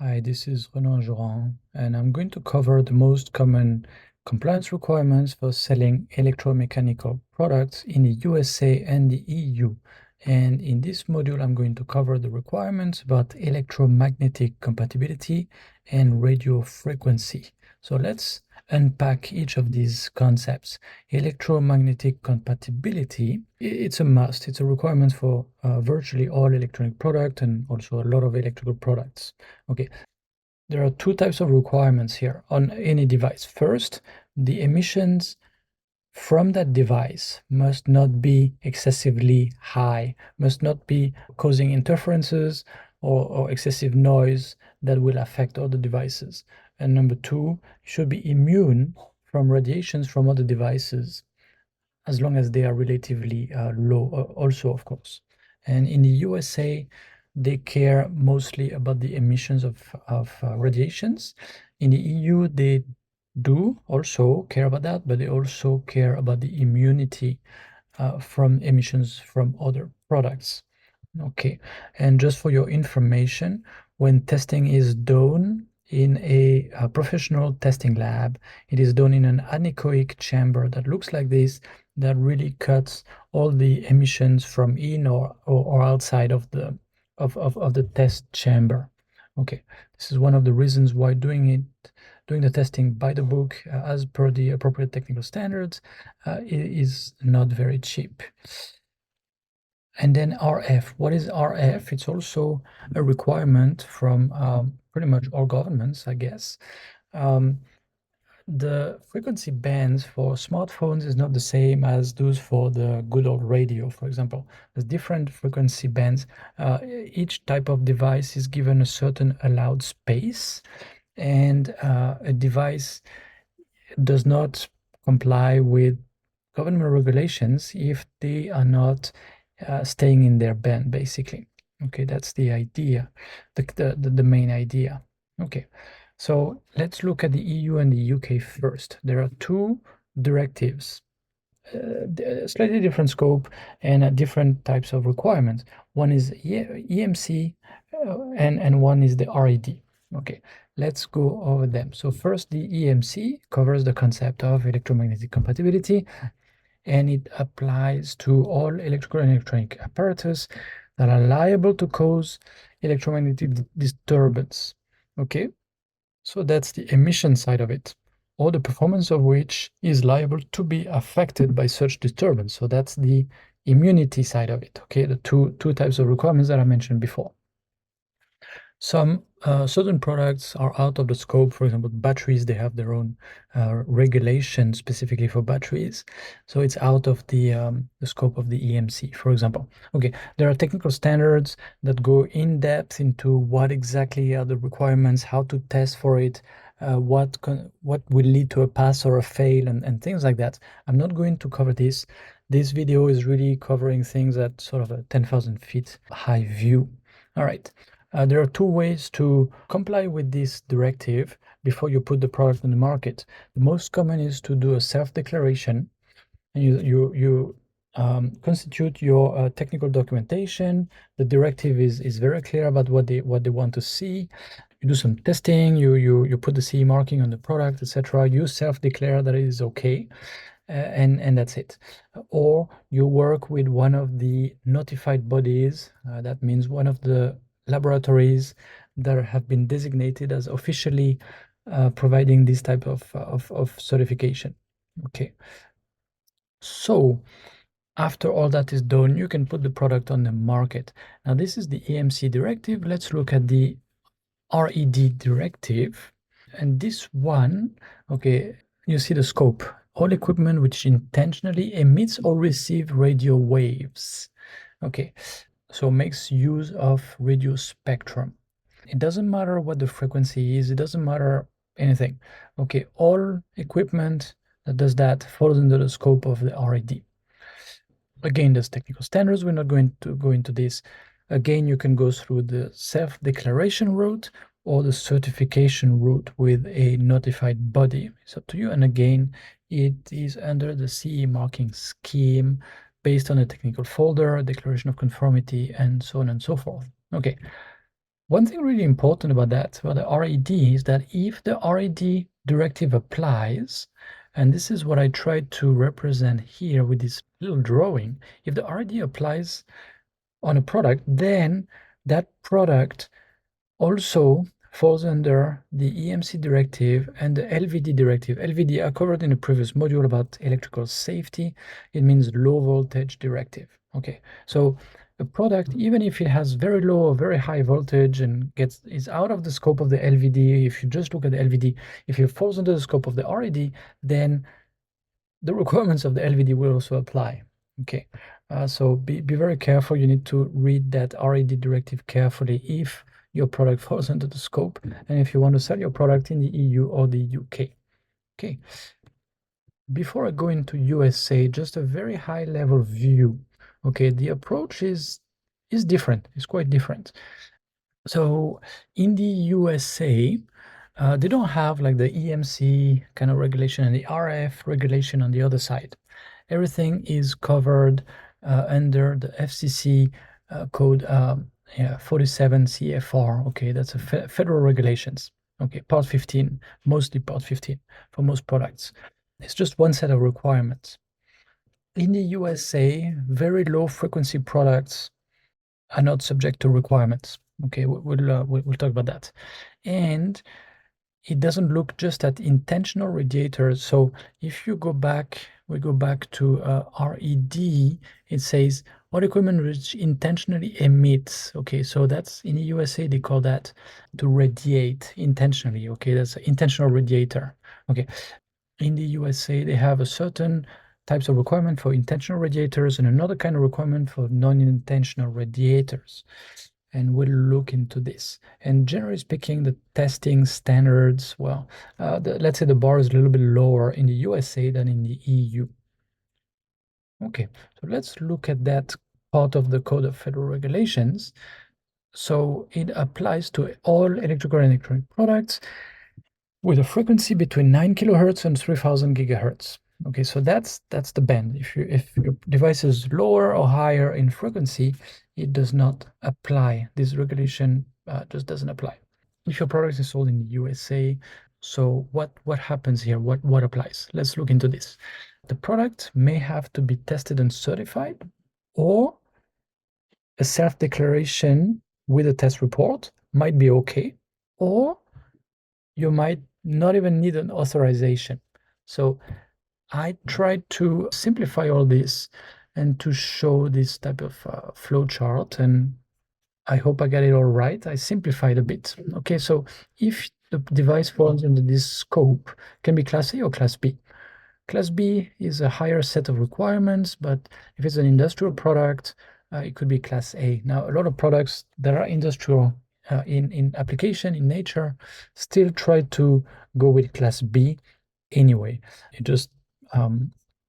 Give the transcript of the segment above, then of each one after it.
Hi, this is Renaud Joran, and I'm going to cover the most common compliance requirements for selling electromechanical products in the USA and the EU. And in this module, I'm going to cover the requirements about electromagnetic compatibility and radio frequency. So let's unpack each of these concepts. Electromagnetic compatibility, it's a must. It's a requirement for virtually all electronic products and also a lot of electrical products. Okay, there are two types of requirements here on any device. First, the emissions from that device must not be excessively high, must not be causing interferences or excessive noise that will affect other devices. And number two, should be immune from radiations from other devices, as long as they are relatively low, also, of course. And in the USA, they care mostly about the emissions of radiations. In the EU, they do also care about that, but they also care about the immunity from emissions from other products. Okay, and just for your information, when testing is done in a professional testing lab, it is done in an anechoic chamber that looks like this, that really cuts all the emissions from in or outside of the test chamber. Okay, this is one of the reasons why doing the testing by the book as per the appropriate technical standards is not very cheap. And then RF. What is RF? It's also a requirement from pretty much all governments, I guess. The frequency bands for smartphones is not the same as those for the good old radio, for example. There's different frequency bands. Each type of device is given a certain allowed space, and a device does not comply with government regulations if they are not staying in their band, basically. Okay, that's the idea, the main idea. Okay, so let's look at the EU and the UK first. There are two directives, slightly different scope and different types of requirements. One is EMC and one is the RED. Okay, let's go over them. So first, the EMC covers the concept of electromagnetic compatibility, and it applies to all electrical and electronic apparatus that are liable to cause electromagnetic disturbance. Okay, so that's the emission side of it, or the performance of which is liable to be affected by such disturbance. So that's the immunity side of it. Okay, the two types of requirements that I mentioned before. Some certain products are out of the scope. For example, batteries, they have their own regulation specifically for batteries. So it's out of the scope of the EMC, for example. Okay, there are technical standards that go in depth into what exactly are the requirements, how to test for it, what will lead to a pass or a fail, and things like that. I'm not going to cover this. This video is really covering things at sort of a 10,000 feet high view. All right. There are two ways to comply with this directive before you put the product on the market. The most common is to do a self-declaration, and you constitute your technical documentation. The directive is very clear about what they want to see. You do some testing. You put the CE marking on the product, etc. You self-declare that it is okay. And that's it. Or you work with one of the notified bodies. That means one of the laboratories that have been designated as officially providing this type of certification. Okay. So after all that is done, you can put the product on the market. Now, this is the EMC directive. Let's look at the RED directive. And this one, okay, you see the scope. All equipment which intentionally emits or receives radio waves. Okay, so makes use of radio spectrum. It doesn't matter what the frequency is, it doesn't matter anything. Okay, all equipment that does that falls under the scope of the RED. Again, there's technical standards. We're not going to go into this. Again, you can go through the self-declaration route or the certification route with a notified body. It's up to you. And again, it is under the CE marking scheme based on a technical folder, declaration of conformity, and so on and so forth. Okay. One thing really important about that, about the RED, is that if the RED directive applies, and this is what I tried to represent here with this little drawing, if the RED applies on a product, then that product also falls under the EMC directive and the LVD directive. LVD I covered in the previous module about electrical safety. It means low voltage directive. Okay, so a product, even if it has very low or very high voltage and is out of the scope of the LVD, if you just look at the LVD, if it falls under the scope of the RED, then the requirements of the LVD will also apply. Okay, so be very careful. You need to read that RED directive carefully if your product falls under the scope and if you want to sell your product in the EU or the UK. Okay, before I go into USA, just a very high level view. Okay, the approach is different. It's quite different. So in the USA, they don't have like the EMC kind of regulation and the RF regulation on the other side. Everything is covered under the FCC code 47 CFR. Okay, that's a federal regulations. Okay, Part 15, mostly Part 15 for most products. It's just one set of requirements. In the USA, very low frequency products are not subject to requirements. Okay, we'll talk about that. And it doesn't look just at intentional radiators. So if you go back, we go back to RED, it says all equipment which intentionally emits. Okay, so that's in the USA, they call that to radiate intentionally. Okay, that's an intentional radiator. Okay, in the USA, they have a certain types of requirement for intentional radiators and another kind of requirement for non-intentional radiators. And we'll look into this. And generally speaking, the testing standards, well, let's say the bar is a little bit lower in the USA than in the EU. Okay, so let's look at that part of the Code of Federal Regulations. So it applies to all electrical and electronic products with a frequency between 9 kilohertz and 3000 gigahertz. Okay, so that's the band. If your device is lower or higher in frequency, it does not apply. This regulation just doesn't apply. If your product is sold in the USA, so what happens here? What applies? Let's look into this. The product may have to be tested and certified, or a self-declaration with a test report might be okay, or you might not even need an authorization. So I tried to simplify all this and to show this type of flow chart, and I hope I got it all right. I simplified a bit. Okay, so if the device falls into this scope, can be Class A or Class B. Class B is a higher set of requirements, but if it's an industrial product, it could be Class A. Now, a lot of products that are industrial in application, in nature, still try to go with Class B anyway. It just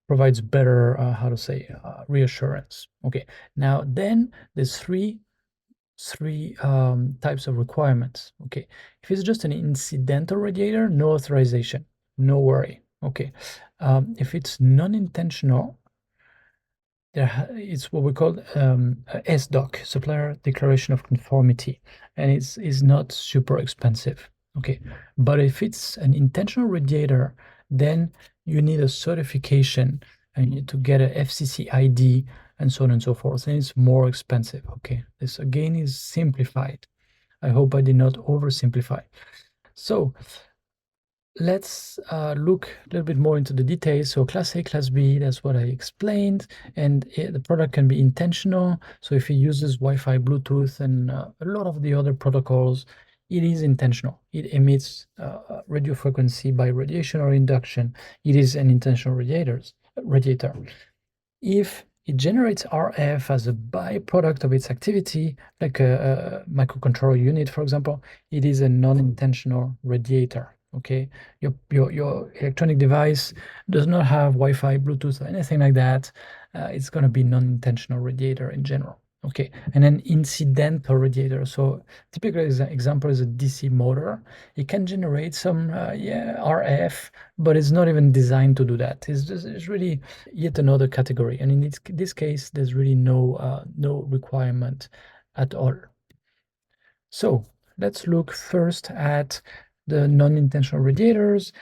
provides better, how to say, reassurance. Okay, now then there's three types of requirements. Okay, if it's just an incidental radiator, no authorization, no worry. Okay, if it's non-intentional, it's what we call a SDOC, Supplier Declaration of Conformity, and it's not super expensive. Okay, but if it's an intentional radiator, then you need a certification and you need to get a FCC ID and so on and so forth, and it's more expensive. Okay, this again is simplified. I hope I did not oversimplify. So let's look a little bit more into the details. So Class A, Class B, that's what I explained. And the product can be intentional. So if it uses Wi-Fi, Bluetooth, and a lot of the other protocols, it is intentional. It emits radio frequency by radiation or induction. It is an intentional radiator. If it generates RF as a byproduct of its activity, like a microcontroller unit, for example, it is a non-intentional radiator. Okay, your electronic device does not have Wi-Fi, Bluetooth, or anything like that. It's going to be non-intentional radiator in general. Okay, and then incidental radiator. So typical example is a DC motor. It can generate some RF, but it's not even designed to do that. It's really yet another category. And in this case, there's really no requirement at all. So let's look first at the non-intentional radiators.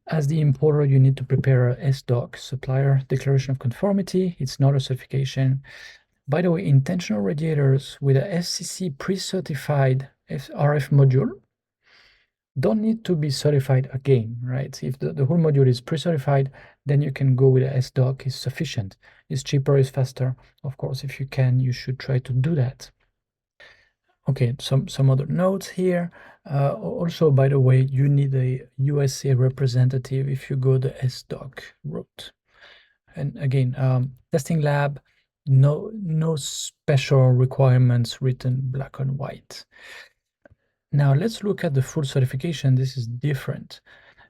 As the importer, you need to prepare a SDOC, Supplier Declaration of Conformity. It's not a certification. By the way, intentional radiators with a FCC pre-certified RF module don't need to be certified again, right? If the whole module is pre-certified, then you can go with a SDOC, is sufficient. It's cheaper, it's faster. Of course, if you can, you should try to do that. Okay, some other notes here. Also, by the way, you need a USA representative if you go the SDOC route. And again, testing lab, no special requirements written black on white. Now let's look at the full certification. This is different.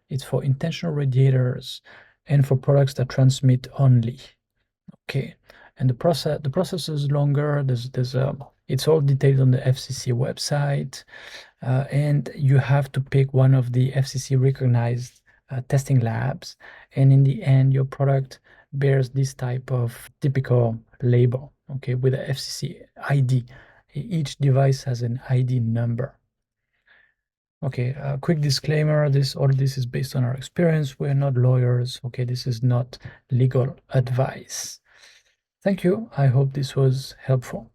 It's for intentional radiators and for products that transmit only. Okay, and the process is longer. It's all detailed on the FCC website, and you have to pick one of the FCC recognized testing labs, and in the end, your product bears this type of typical label, okay, with a FCC ID. Each device has an ID number. Okay, a quick disclaimer, all this is based on our experience. We're not lawyers, okay? This is not legal advice. Thank you. I hope this was helpful.